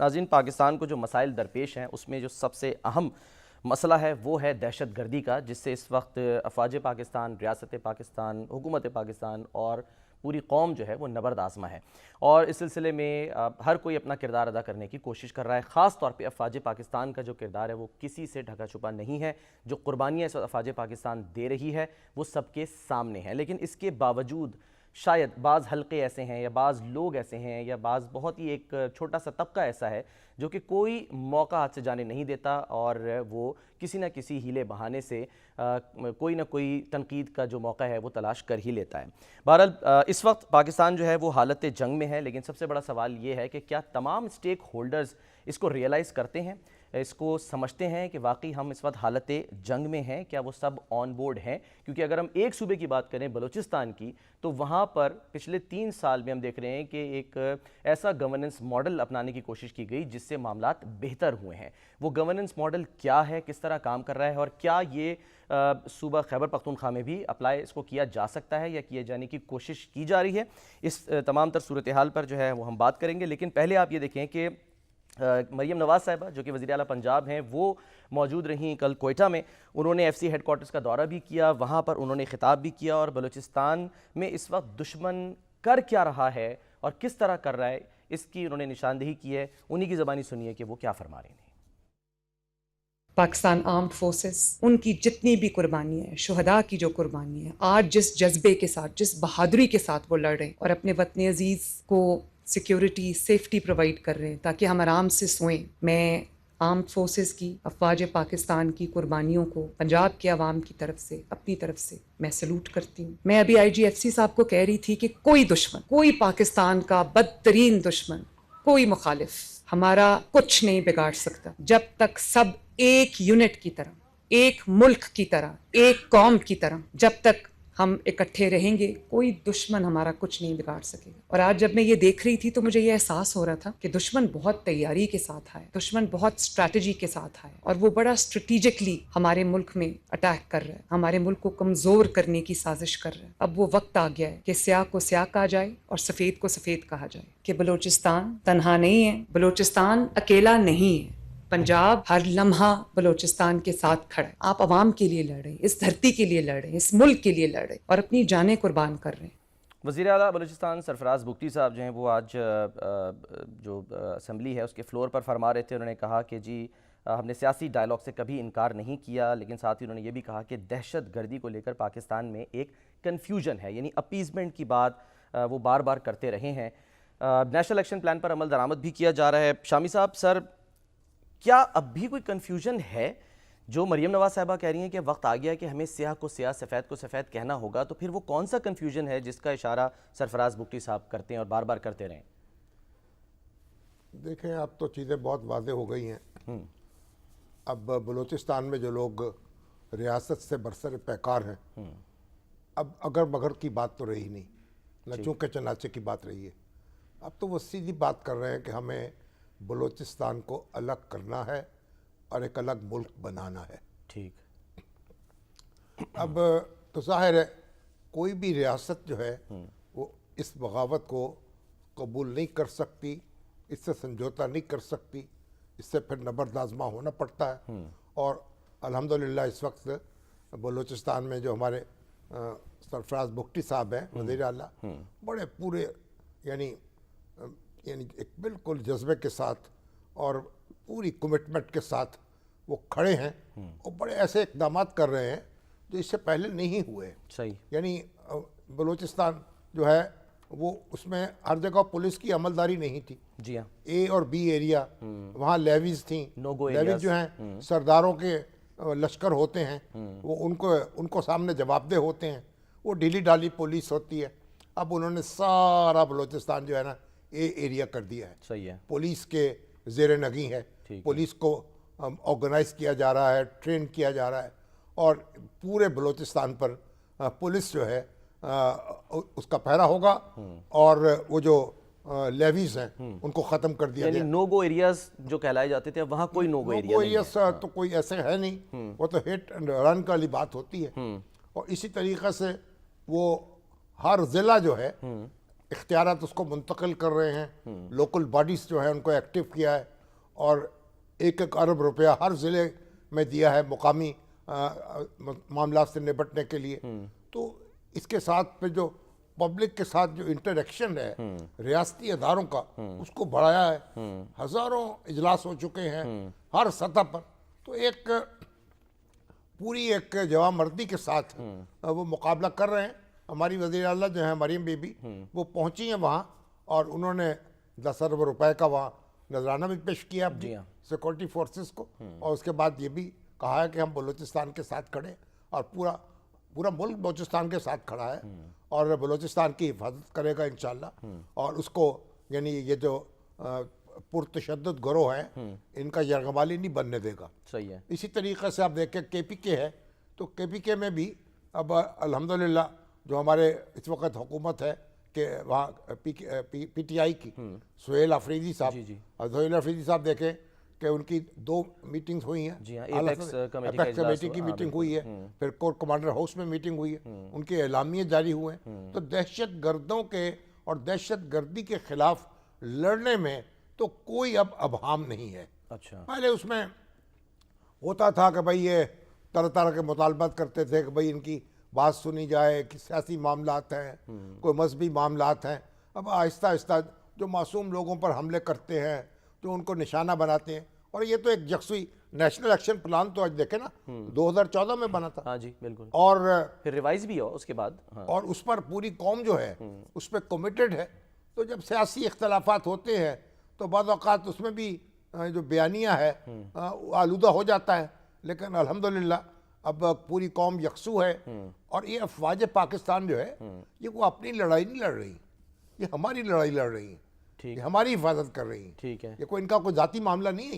नाज़रीन, पाकिस्तान को जो मसाइल दरपेश हैं उसमें जो सबसे अहम मसला है वो है दहशत गर्दी का, जिससे इस वक्त अफवाज पाकिस्तान, रियासत पाकिस्तान, हुकूमत पाकिस्तान और पूरी कौम जो है वो नबर्द आज़मा है। और इस सिलसिले में हर कोई अपना किरदार अदा करने की कोशिश कर रहा है। ख़ास तौर पे अफवाज पाकिस्तान का जो किरदार है वो किसी से ढका छुपा नहीं है। जो कुर्बानियाँ इस वक्त अफवाज पाकिस्तान दे रही है वो सबके सामने है। लेकिन इसके बावजूद शायद बाज़ हल्के ऐसे हैं या बाज़ लोग ऐसे हैं या बाज़ बहुत ही एक छोटा सा तबका ऐसा है जो कि कोई मौका हाथ से जाने नहीं देता और वो किसी न किसी हीले बहाने से कोई ना कोई तनकीद का जो मौका है वो तलाश कर ही लेता है। बहरहाल इस वक्त पाकिस्तान जो है वो हालत जंग में है, लेकिन सबसे बड़ा सवाल ये है कि क्या तमाम स्टेक होल्डर्स इसको रियलाइज़ करते हैं, इसको समझते हैं कि वाकई हम इस वक्त हालत जंग में हैं, क्या वो सब ऑन बोर्ड हैं? क्योंकि अगर हम एक सूबे की बात करें बलूचिस्तान की, तो वहाँ पर पिछले 3 साल में हम देख रहे हैं कि एक ऐसा गवर्नेंस मॉडल अपनाने की कोशिश की गई जिससे मामलात बेहतर हुए हैं। वो गवर्नेंस मॉडल क्या है, किस तरह काम कर रहा है और क्या ये सूबा खैबर पख्तूनख्वा में भी अप्लाई इसको किया जा सकता है या किए जाने की कोशिश की जा रही है? इस तमाम तर सूरत हाल पर जो है वो हम बात करेंगे। लेकिन पहले आप ये देखें कि मरियम नवाज़ साहिबा जो कि वज़ीर आला पंजाब हैं वो मौजूद रहीं कल कोयटा में। उन्होंने एफसी हेडक्वार्टर्स का दौरा भी किया, वहाँ पर उन्होंने खिताब भी किया और बलूचिस्तान में इस वक्त दुश्मन कर क्या रहा है और किस तरह कर रहा है इसकी उन्होंने निशानदेही की है। उन्हीं की ज़बानी सुनिए कि वो क्या फरमा रहे हैं। पाकिस्तान आर्म्ड फोर्सेस, उनकी जितनी भी कुर्बानी है, शुहदा की जो कुर्बानी है, आज जिस जज्बे के साथ, जिस बहादुरी के साथ वो लड़ रहे हैं और अपने वतन अजीज़ को सिक्योरिटी, सेफ्टी प्रोवाइड कर रहे हैं ताकि हम आराम से सोएं। मैं आर्म्ड फोर्सेस की, अफवाज पाकिस्तान की कुर्बानियों को पंजाब के अवाम की तरफ से, अपनी तरफ से मैं सलूट करती हूँ। मैं अभी IGFC साहब को कह रही थी कि कोई दुश्मन, कोई पाकिस्तान का बदतरीन दुश्मन, कोई मुखालिफ हमारा कुछ नहीं बिगाड़ सकता जब तक सब एक यूनिट की तरह, एक मुल्क की तरह, एक कौम की तरह जब तक हम इकट्ठे रहेंगे, कोई दुश्मन हमारा कुछ नहीं बिगाड़ सकेगा। और आज जब मैं ये देख रही थी तो मुझे ये एहसास हो रहा था कि दुश्मन बहुत तैयारी के साथ आए, दुश्मन बहुत स्ट्रैटेजी के साथ आए और वो बड़ा स्ट्रेटेजिकली हमारे मुल्क में अटैक कर रहा है, हमारे मुल्क को कमज़ोर करने की साजिश कर रहा है। अब वो वक्त आ गया है कि स्याह को स्याह कहा जाए और सफ़ेद को सफ़ेद कहा जाए कि बलूचिस्तान तन्हा नहीं है, बलूचिस्तान अकेला नहीं है। पंजाब हर लम्हा बलूचिस्तान के साथ खड़ा है। आप अवाम के लिए लड़ रहे हैं, इस धरती के लिए लड़ रहे हैं, इस मुल्क के लिए लड़ रहे हैं और अपनी जानें कुर्बान कर रहे हैं। वज़ीर आला बलूचिस्तान सरफराज बुगटी साहब जो हैं वो आज जो असम्बली है उसके फ्लोर पर फरमा रहे थे। उन्होंने कहा कि जी हमने सियासी डायलॉग से कभी इनकार नहीं किया, लेकिन साथ ही उन्होंने ये भी कहा कि दहशत गर्दी को लेकर पाकिस्तान में एक कन्फ्यूजन है, यानी अपीज़मेंट की बात वो बार बार करते रहे हैं। नेशनल एक्शन प्लान पर अमल दरामद भी किया जा रहा है। शामी साहब, सर क्या अब भी कोई कन्फ्यूजन है? जो मरियम नवाज़ साहिबा कह रही हैं कि वक्त आ गया कि हमें स्याह को स्याह, सफ़ेद को सफ़ेद कहना होगा, तो फिर वो कौन सा कन्फ्यूजन है जिसका इशारा सरफराज बुगटी साहब करते हैं और बार बार करते रहें? देखें, अब तो चीज़ें बहुत वाज़ेह हो गई हैं। अब बलूचिस्तान में जो लोग रियासत से बरसर पैकार हैं, अब अगर मगर की बात तो रही नहीं, लच्चों के चनाचे की बात रही है। अब तो वो सीधी बात कर रहे हैं कि हमें बलूचिस्तान को अलग करना है और एक अलग मुल्क बनाना है। ठीक। अब तो जाहिर है कोई भी रियासत जो है वो इस बगावत को कबूल नहीं कर सकती, इससे समझौता नहीं कर सकती, इससे फिर नबरदाज़मा होना पड़ता है। और अल्हम्दुलिल्लाह इस वक्त बलूचिस्तान में जो हमारे सरफराज बुगटी साहब हैं वज़ीर आला, बड़े पूरे यानी एक बिल्कुल जज्बे के साथ और पूरी कमिटमेंट के साथ वो खड़े हैं और बड़े ऐसे इक़दाम कर रहे हैं जो इससे पहले नहीं हुए। सही। यानी बलूचिस्तान जो है वो उसमें हर जगह पुलिस की अमलदारी नहीं थी। जी हाँ। A और B एरिया वहाँ लेवीज थी। लेवीज जो हैं सरदारों के लश्कर होते हैं, वो उनको सामने जवाबदेह होते हैं, वो ढीली ढाली पुलिस होती है। अब उन्होंने सारा बलूचिस्तान जो है ना A एरिया कर दिया है। सही है। पुलिस के ज़ेर नगी है, पुलिस को ऑर्गेनाइज किया जा रहा है, ट्रेन किया जा रहा है और पूरे बलूचिस्तान पर पुलिस जो है उसका पहरा होगा और वो जो लेवीज हैं उनको ख़त्म कर दिया गया। नो गो एरियाज जो कहलाए जाते थे, वहाँ कोई नो गो एरिया तो कोई ऐसे है नहीं, वो तो हिट एंड रन वाली बात होती है। और इसी तरीक़े से वो हर ज़िला जो है इख्तियारात उसको मुंतकिल कर रहे हैं, लोकल बॉडीज़ जो है उनको एक्टिव किया है और 1-1 अरब रुपया हर ज़िले में दिया है मुकामी मामला से निपटने के लिए। तो इसके साथ में जो पब्लिक के साथ जो इंटरेक्शन है रियासती अदारों का, उसको बढ़ाया है। हज़ारों इजलास हो चुके हैं हर सतह पर। तो एक पूरी एक जवामर्दी के साथ वो मुकाबला कर रहे हैं। हमारी वज़ीर आला जो है मरीम बीबी, वो पहुंची हैं वहाँ और उन्होंने 10 अरब रुपए का वहाँ नजराना भी पेश किया अपनी सिक्योरिटी फोर्सेस को, और उसके बाद ये भी कहा है कि हम बलूचिस्तान के साथ खड़े, और पूरा मुल्क बलूचिस्तान के साथ खड़ा है और बलूचिस्तान की हिफाजत करेगा इंशाल्लाह। और उसको यानी ये जो पुरतशद्दुद गिरोह है इनका यरगमाली नहीं बनने देगा। सही है। इसी तरीके से आप देखें KPK है, तो KPK में भी अब अल्हम्दुलिल्लाह जो हमारे इस वक्त हुकूमत है कि वहाँ PTI की सुहेल अफरीदी साहब, सुहेल अफरीदी साहब देखें कि उनकी 2 मीटिंग्स हुई हैं। जी हाँ, एपेक्स कमेटी की मीटिंग हुई है, फिर कोर कमांडर हाउस में मीटिंग हुई है, उनके एलामिये जारी हुए हैं। तो दहशत गर्दों के और दहशत गर्दी के खिलाफ लड़ने में तो कोई अब अभाम नहीं है। अच्छा। पहले उसमें होता था कि भाई ये तरह तरह के मुतालबात करते थे कि भाई इनकी बात सुनी जाए, कि सियासी मामलात हैं, कोई मजहबी मामलात हैं। अब आहिस्ता आहिस्ता जो मासूम लोगों पर हमले करते हैं, जो उनको निशाना बनाते हैं, और ये तो एक यकसुई नेशनल एक्शन प्लान तो आज देखे ना 2014 में बना था। हाँ जी बिल्कुल। और फिर रिवाइज भी हो उसके बाद। हाँ। और उस पर पूरी कौम जो है उस पर कमिटेड है। तो जब सियासी इख्तलाफात होते हैं तो बाद औक़ात उसमें भी जो बयानिया है आलूदा हो जाता है, लेकिन अल्हम्दुलिल्लाह अब पूरी कौम यकसू है। और ये अफवाज पाकिस्तान जो है ये वो अपनी लड़ाई नहीं लड़ रही, ये हमारी लड़ाई लड़ रही है, ये हमारी हिफाजत कर रही है। ठीक है। ये कोई इनका कोई जाती मामला नहीं है।